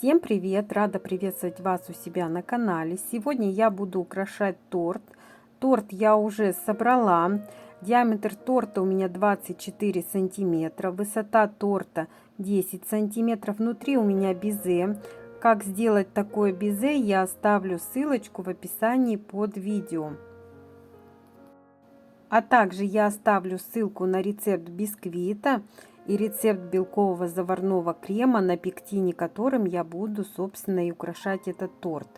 Всем привет! Рада приветствовать вас у себя на канале. Сегодня я буду украшать торт. Торт я уже собрала. Диаметр торта у меня 24 сантиметра. Высота торта 10 сантиметров. Внутри у меня безе. Как сделать такое безе, я оставлю ссылочку в описании под видео. А также я оставлю ссылку на рецепт бисквита и рецепт белкового заварного крема, на пектине которым я буду, собственно, и украшать этот торт.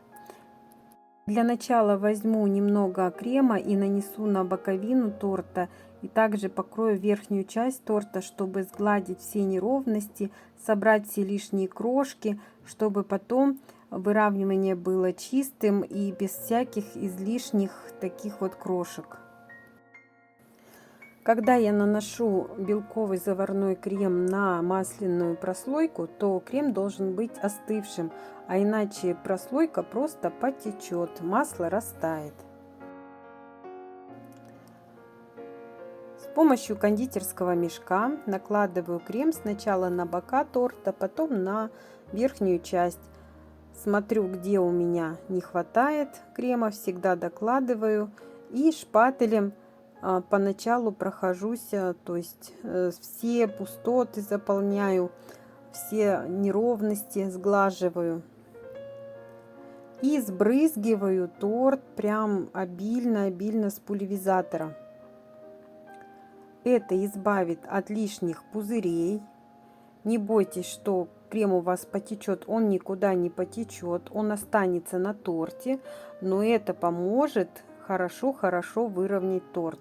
Для начала возьму немного крема и нанесу на боковину торта. И также покрою верхнюю часть торта, чтобы сгладить все неровности, собрать все лишние крошки, чтобы потом выравнивание было чистым и без всяких излишних таких вот крошек. Когда я наношу белковый заварной крем на масляную прослойку, то крем должен быть остывшим, а иначе прослойка просто потечет, масло растает. С помощью кондитерского мешка накладываю крем сначала на бока торта, потом на верхнюю часть. Смотрю, где у меня не хватает крема, всегда докладываю, и шпателем поначалу прохожусь, то есть все пустоты заполняю, все неровности сглаживаю. И сбрызгиваю торт прям обильно с пульверизатора. Это избавит от лишних пузырей. Не бойтесь, что крем у вас потечет, он никуда не потечет, он останется на торте, но это поможет хорошо выровнять торт.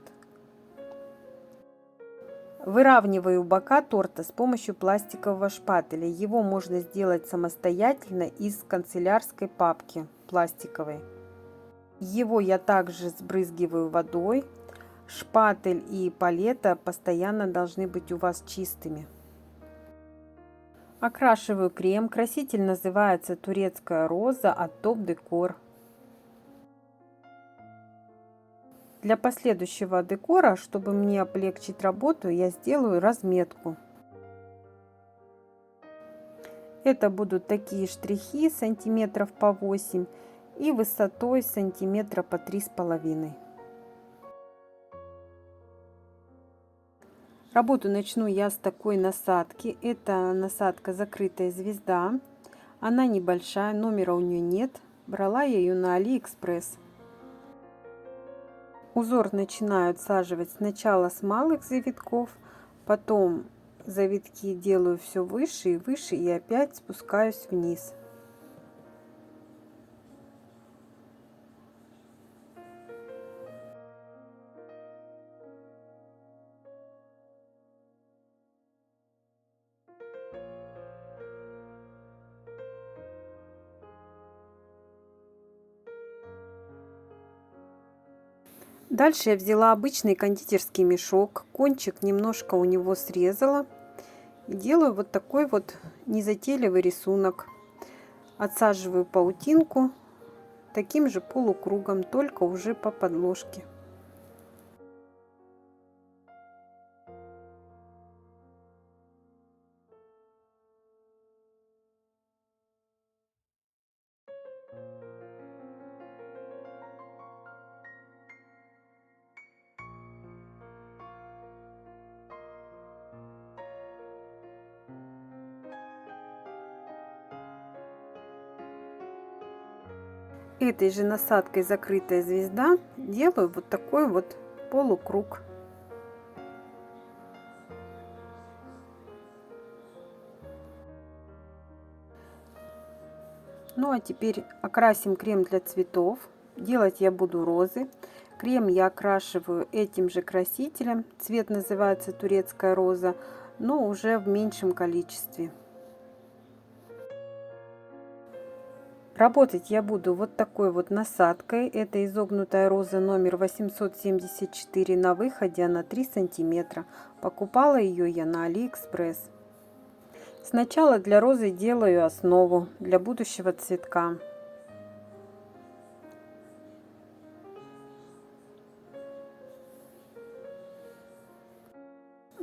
Выравниваю бока торта с помощью пластикового шпателя. Его можно сделать самостоятельно из канцелярской папки пластиковой. Его я также сбрызгиваю водой. Шпатель и палета постоянно должны быть у вас чистыми. Окрашиваю крем. Краситель называется турецкая роза от Топ Декор. Для последующего декора, чтобы мне облегчить работу, я сделаю разметку. Это будут такие штрихи сантиметров по 8 и высотой сантиметра по 3,5. Работу начну я с такой насадки. Это насадка закрытая звезда. Она небольшая, номера у нее нет. Брала я ее на Алиэкспресс. Узор начинаю отсаживать сначала с малых завитков, потом завитки делаю все выше и выше и опять спускаюсь вниз. Дальше я взяла обычный кондитерский мешок, кончик немножко у него срезала и делаю вот такой вот незатейливый рисунок. Отсаживаю паутинку таким же полукругом, только уже по подложке. Этой же насадкой закрытая звезда делаю вот такой вот полукруг. Ну а теперь окрасим крем для цветов. Делать я буду розы. Крем я окрашиваю этим же красителем. Цвет называется турецкая роза, но уже в меньшем количестве. Работать я буду вот такой вот насадкой. Это изогнутая роза номер 874 на выходе, она 3 сантиметра. Покупала ее я на Алиэкспресс. Сначала для розы делаю основу для будущего цветка.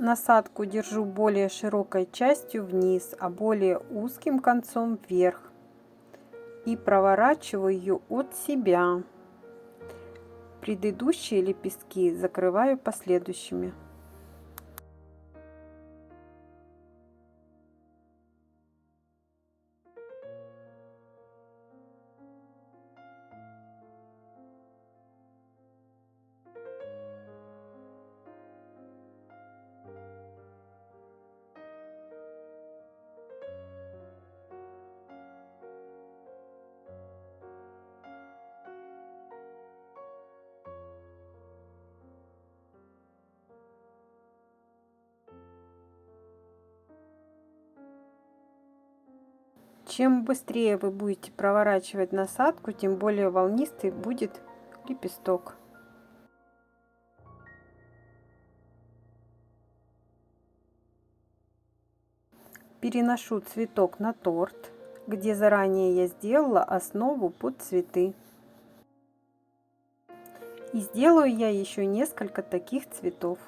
Насадку держу более широкой частью вниз, а более узким концом вверх. и проворачиваю ее от себя. Предыдущие лепестки закрываю последующими. Чем быстрее вы будете проворачивать насадку, тем более волнистый будет лепесток. Переношу цветок на торт, где заранее я сделала основу под цветы. И сделаю я еще несколько таких цветов.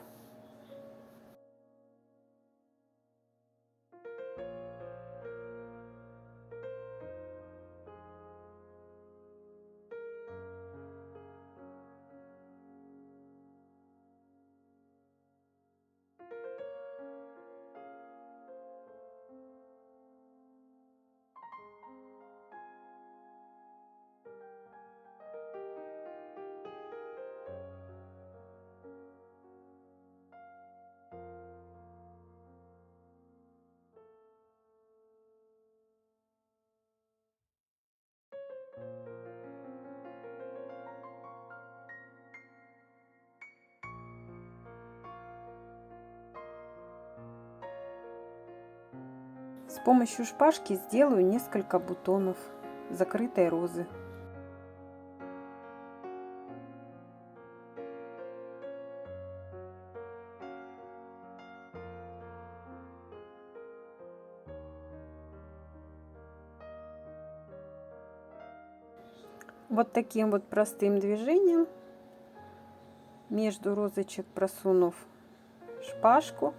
С помощью шпажки сделаю несколько бутонов закрытой розы. Вот таким вот простым движением, между розочек просунув шпажку,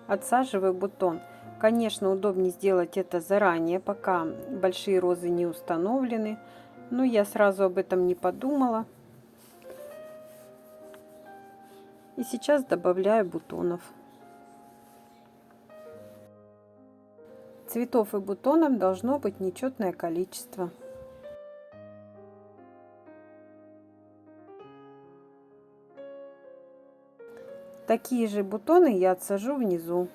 отсаживаю бутон. Конечно, удобнее сделать это заранее, пока большие розы не установлены, но я сразу об этом не подумала. И сейчас добавляю бутонов. Цветов и бутонов должно быть нечетное количество. Такие же бутоны я отсажу внизу.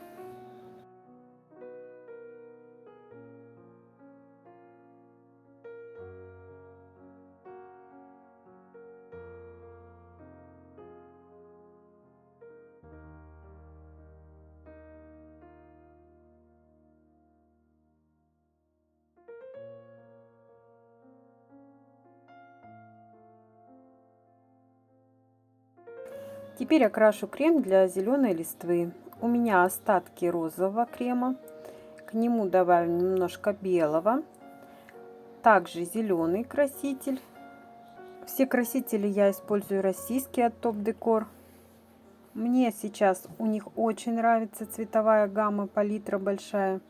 Теперь окрашу крем для зеленой листвы. У меня остатки розового крема. К нему добавим немножко белого. Также зеленый краситель. Все красители я использую российские от Топ Декор. Мне сейчас у них очень нравится цветовая гамма, палитра большая.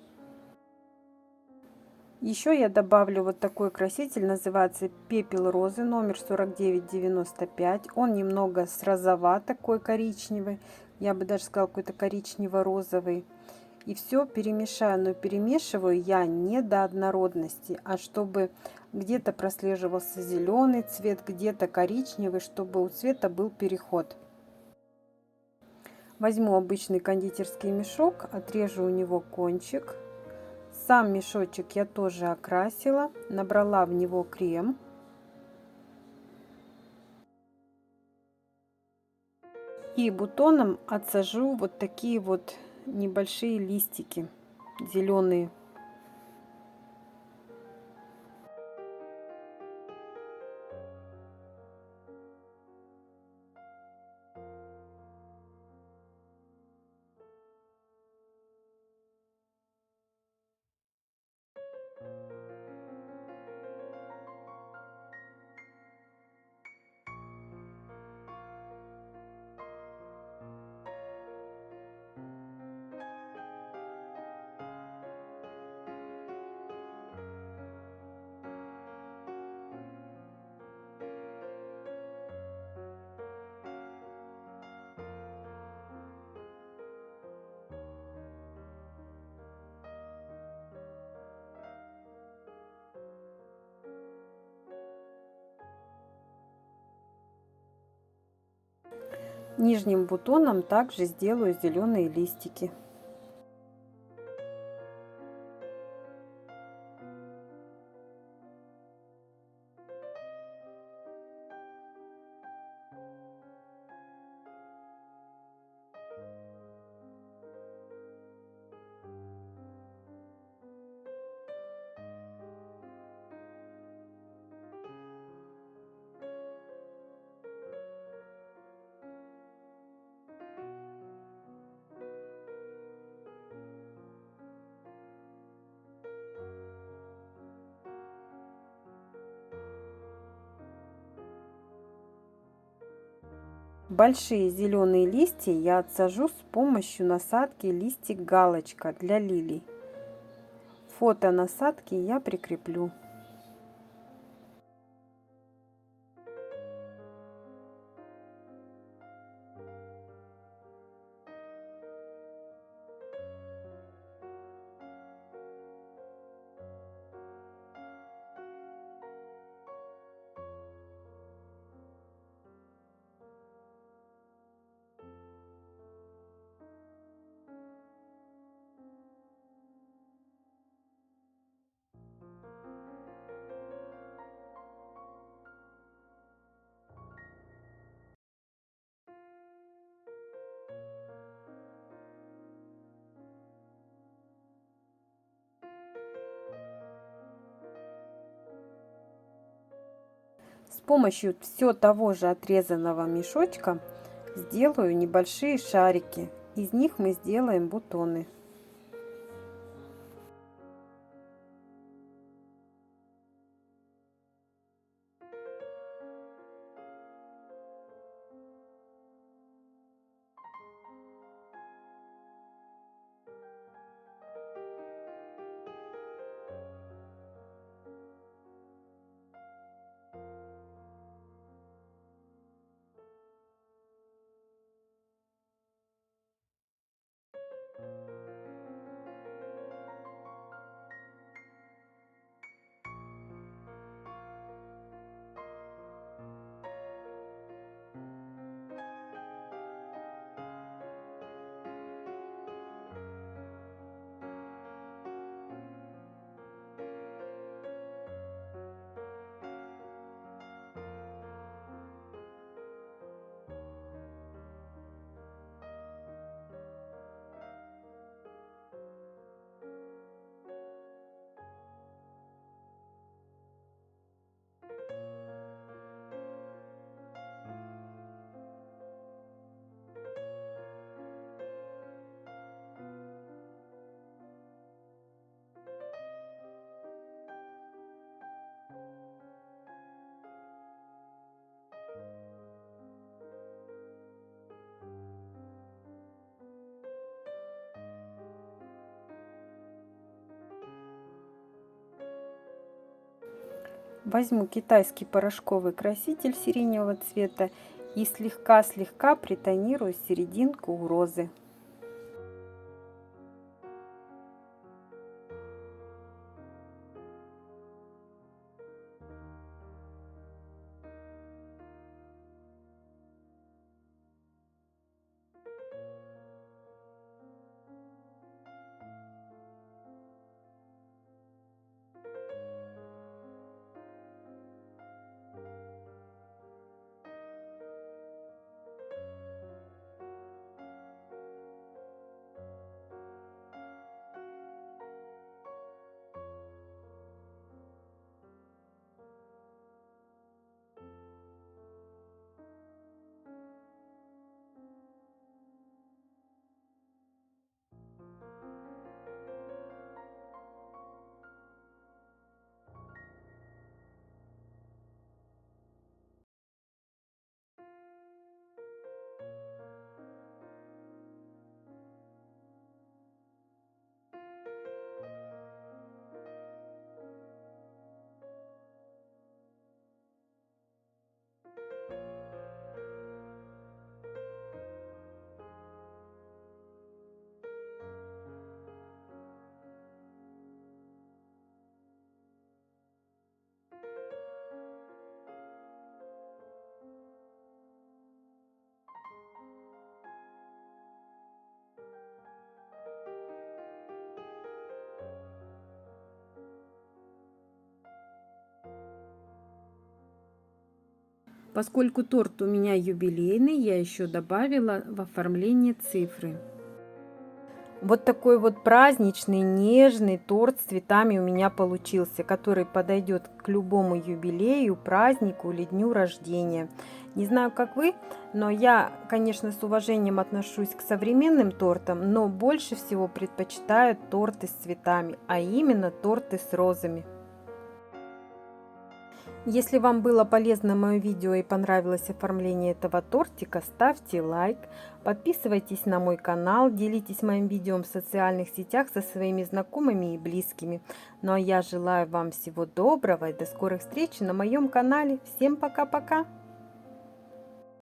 Еще я добавлю вот такой краситель, называется Пепел розы, номер 4995. Он немного с розова, такой коричневый. Я бы даже сказала, какой-то коричнево-розовый. И все перемешаю, но перемешиваю я не до однородности, а чтобы где-то прослеживался зеленый цвет, где-то коричневый, чтобы у цвета был переход. Возьму обычный кондитерский мешок, отрежу у него кончик. Сам мешочек я тоже окрасила, набрала в него крем. И бутоном отсажу вот такие вот небольшие листики зеленые. Нижним бутоном также сделаю зеленые листики. Большие зеленые листья я отсажу с помощью насадки листик-галочка для лилий. Фото насадки я прикреплю. С помощью все того же отрезанного мешочка сделаю небольшие шарики. Из них мы сделаем бутоны. Возьму китайский порошковый краситель сиреневого цвета и слегка-слегка притонирую серединку у розы. Поскольку торт у меня юбилейный, я еще добавила в оформление цифры. Вот такой вот праздничный, нежный торт с цветами у меня получился, который подойдет к любому юбилею, празднику или дню рождения. Не знаю, как вы, но я, конечно, с уважением отношусь к современным тортам, но больше всего предпочитаю торты с цветами, а именно торты с розами. Если вам было полезно мое видео и понравилось оформление этого тортика, ставьте лайк, подписывайтесь на мой канал, делитесь моим видео в социальных сетях со своими знакомыми и близкими. Ну а я желаю вам всего доброго и до скорых встреч на моем канале. Всем пока-пока!